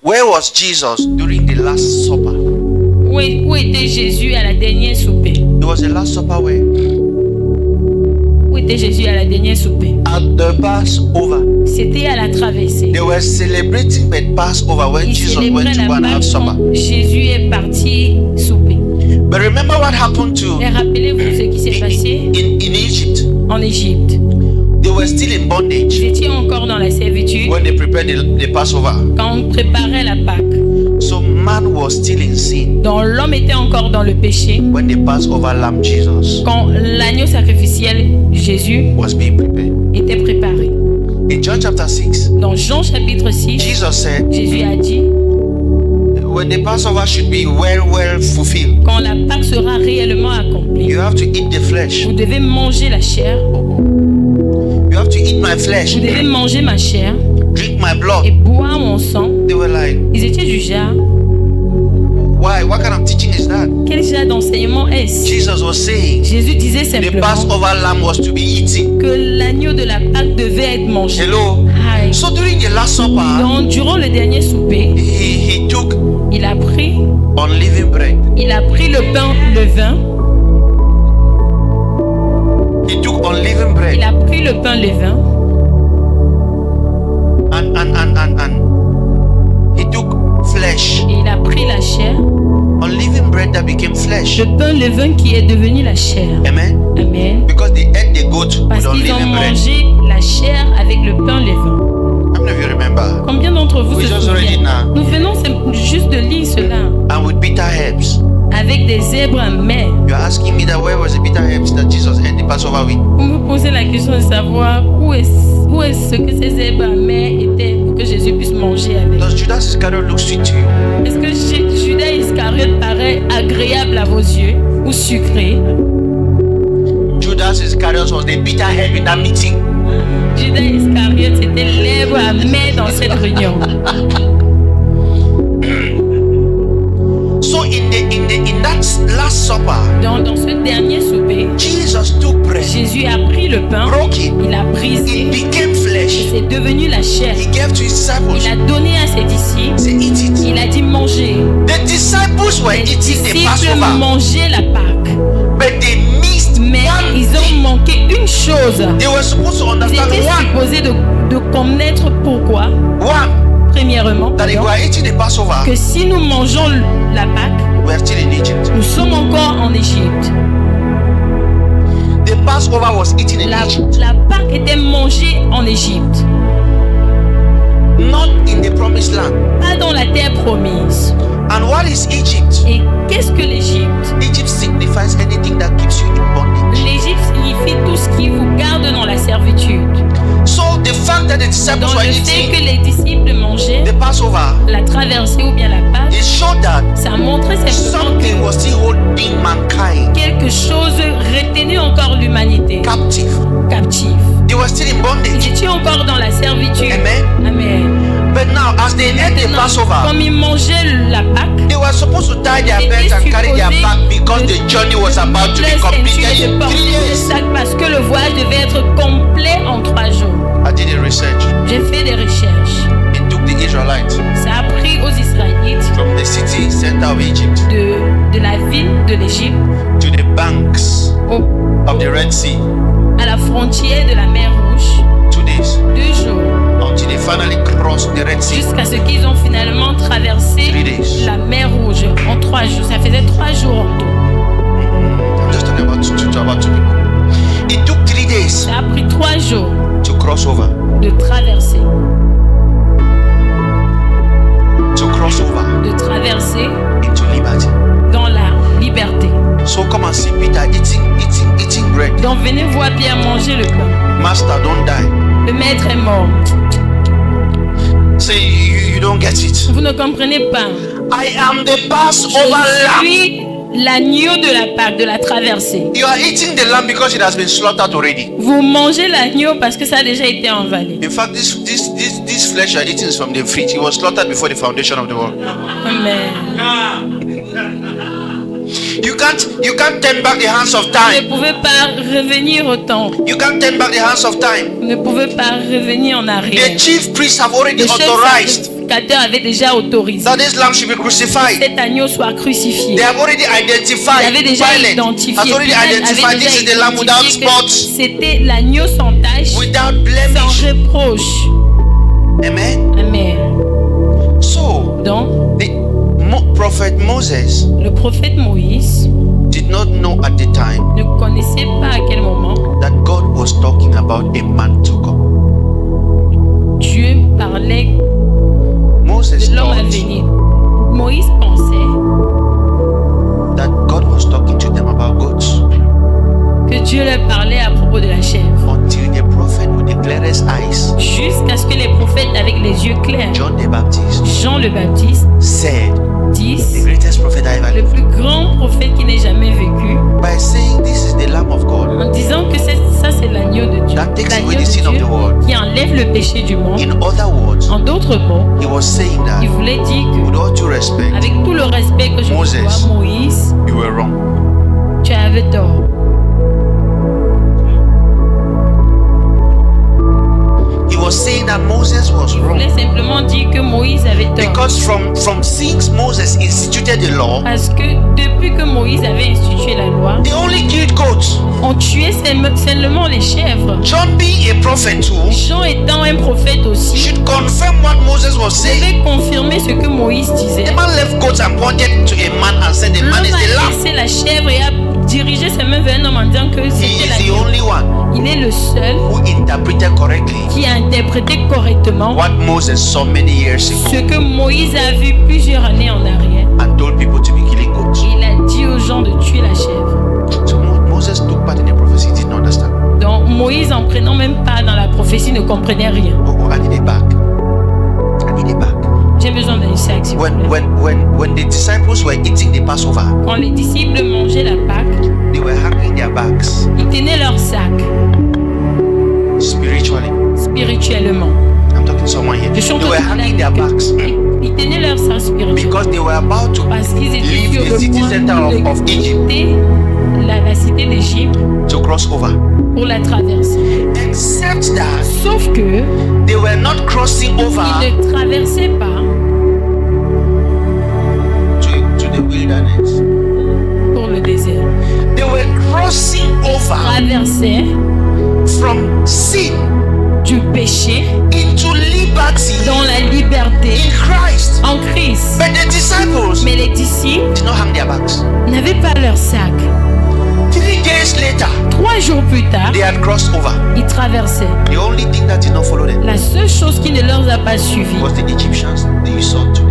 Where was Jesus during the Last Supper? Où était Jésus à la dernière souper? It was the Last Supper where? Où était Jésus à la dernière souper? At the Passover. C'était à la traversée. They were celebrating the Passover when Ils Jesus went célébraient to la go and have Pâque supper. quand Jésus est parti souper. But remember what happened to Et rappelez-vous ce qui s'est passé in Egypt. en Égypte. They were still in bondage Ils étaient encore dans la servitude when they prepared the Passover. quand on préparait la Pâque. So man was still in sin Donc l'homme était encore dans le péché when the Passover lamb Jesus quand l'agneau sacrificiel Jésus was being prepared. était préparé. In John chapter 6, Dans Jean chapitre 6, Jesus said, Jésus a dit, when the Passover should be well fulfilled, quand la Pâque sera réellement accomplie, you have to eat the flesh. vous devez manger la chair, You have to eat my flesh, vous devez manger ma chair drink my et blood. boire mon sang. They were like, Ils étaient du genre, why? What kind of teaching is that? quel genre d'enseignement est-ce? Jesus was saying Jésus disait the simplement Passover lamb was to be eaten. que l'agneau de la Pâque devait être mangé. Hello? Aïe. So during the Last Supper, Donc, durant le dernier souper, he took il a pris unleavened bread. le pain levain, He took unleavened bread il a pris le pain levain and he took flesh. et il a pris la chair, Unleavened bread that became flesh. le pain levain qui est devenu la chair. Amen. Amen. Because they ate the goat Parce with qu'ils ont unleavened bread. mangé la chair avec le pain levain. How many of you remember? Combien d'entre vous We se just read it souviennent? now. Nous venons juste de lire cela And with bitter herbs. avec des zèbres amers. You're asking me that where was the bitter herbs that Jesus ate the Passover with? Vous me posez la question de savoir où est-ce que ces zèbres amers étaient pour que Jésus puisse manger avec. Does Judas Iscariot look sweet to you? Est-ce que Judas Iscariote paraît agréable à vos yeux ou sucré? Judas Iscariot was the bitter herb in that meeting. Judas Iscariote c'était l'herbe amère dans cette réunion. So in that last supper, Dans ce dernier souper, Jesus took bread, Jésus a pris le pain, broke it, il a brisé, it became flesh. c'est devenu la chair. He gave to his disciples. Il a donné à ses disciples, Say, eat it. il a dit manger. The disciples were Les eating the disciples Passover, mangeaient la Pâque, but they missed mais one ils ont thing. manqué une chose. They were supposed to Ils understand étaient supposés de connaître pourquoi. one, Premièrement, that if we are eating the Passover, que si nous mangeons la Pâque, we are still in Egypt. nous sommes encore en Égypte. The Passover was eaten in Egypt, La Pâque était mangée en Égypte, not in the promised land. pas dans la terre promise. And what is Egypt? Et qu'est-ce que l'Égypte? Egypt signifies anything that keeps you in bondage. L'Égypte signifie tout ce qui vous garde dans la servitude. So the fact that the disciples Dans were le fait que eating les disciples mangeaient the Passover, la traversée ou bien la Pâque, it showed that ça montrait simplement something que was still holding mankind quelque chose retenait encore l'humanité captive. captive. They were still in Ils bondage. étaient encore dans la servitude. Amen. Amen. But now, as they ate the Maintenant, Passover, comme ils mangeaient la Pâque, they were supposed to tie their ils belts étaient and carry their supposés back because the journey was about to be les completed ceintures de in 3 porter le days. sac parce que le voyage devait être complet en 3 jours. I did a research. J'ai fait des recherches. It took the Israelites Ça a pris aux Israélites from the city center of Egypt de la ville de l'Égypte to the banks of the Red Sea. à la frontière de la mer Rouge 2 days 2 jours until they finally crossed the Red Sea. jusqu'à ce qu'ils ont finalement traversé 3 days. la mer Rouge en 3 jours. Ça faisait 3 jours en tout. I'm just talking about two people. It took 3 days Ça a pris 3 jours to cross over. de traverser, De traverser into liberty. dans la liberté. So come and see Peter eating bread. Donc venez voir Pierre manger le pain. Master, don't die. Le maître est mort. Say you don't get it. Vous ne comprenez pas. I am the Passover Je lamb. suis l'agneau de la Pâque, de la traversée. You are eating the lamb because it has been slaughtered already. Vous mangez l'agneau parce que ça a déjà été envalé. In fact, this flesh you are eating is from the feet. It was slaughtered before the foundation of the world. Amen. You can't turn back the hands of Vous time. ne pouvez pas revenir au temps. You can't turn back the hands of time. Vous ne pouvez pas revenir en arrière. The chief priests have already Le chef authorized sacrificateur avait déjà autorisé that this lamb should be que crucified. cet agneau soit crucifié. They have already Il identified, avait déjà Pilate identifié, has already Pilate identified avait this is déjà the lamb without identifié que spots, c'était l'agneau sans tache, without sans blemish. reproche. Amen. Amen. So, Donc, the prophet Moses le prophète Moïse did not know at the time ne connaissait pas à quel moment that God was talking about a man to come. Dieu parlait Moses de l'homme à thought venir. Moïse pensait that God was talking to them about goats que Dieu leur parlait à propos de la chèvre. until the prophet with the clearest eyes, Jusqu'à ce que les prophètes avec les yeux clairs, John the Baptist, Jean le Baptiste, said, the disent greatest prophet I ever le lived, plus grand prophète qui n'ait jamais vécu, by saying this is the Lamb of God en disant que ça c'est l'agneau de Dieu, that takes l'agneau away de the sin of Dieu the world. qui enlève le péché du monde. In other words, En d'autres mots, he was saying that, il voulait dire with que, all due respect, avec tout le respect que je Moses. te dois, Moïse, you were wrong. tu avais tort. He was saying that Moses was Il wrong voulait simplement dire que Moïse avait tort. because from since Moses instituted the law, Parce que depuis que Moïse avait institué la loi, they only killed goats. on tuait seulement les chèvres. John being a prophet too Jean étant un prophète aussi, should confirm what Moses was saying. devait confirmer ce que Moïse disait. The man left goats and pointed to a man and said, the man is L'homme the a lamb. laissé la chèvre et a dirigé ses mains vers un homme en disant que He c'était is la the chèvre. only one Il est le seul who interpreted correctly qui a interprété correctement what Moses saw many years ce ago que Moïse a vu plusieurs années en arrière. and told people to be killing goats. Et il a dit aux gens de tuer la chèvre. So Moses took part in the prophecy, he didn't understand. Donc Moïse, en prenant même part dans la prophétie, ne comprenait rien. Oh, I need a bag. I need a bag. J'ai besoin d'un sac, s'il vous plaît. When the disciples were eating the Passover, Quand les disciples mangeaient la Pâque, they were hanging their bags ils tenaient leur sac spiritually. spirituellement. I'm talking to someone here. Je suis en They train were de hanging their parler bags ils tenaient leur sac spirituel because they were about to parce qu'ils étaient leave sur the le city point center of de Egypt quitter la cité d'Égypte to cross over. pour la traverser. Except that Sauf que they were not crossing over ils ne traversaient pas to the wilderness. pour le désert. They were crossing over Traversaient from sin du péché into liberty dans la liberté in Christ. en Christ. But the disciples Mais les disciples did not hang their bags. n'avaient pas leur sac. 3 days later, 3 jours plus tard, they had crossed over. ils traversaient. The only thing that did not follow them La seule chose qui ne leur a pas suivi, was the Egyptians that you saw today.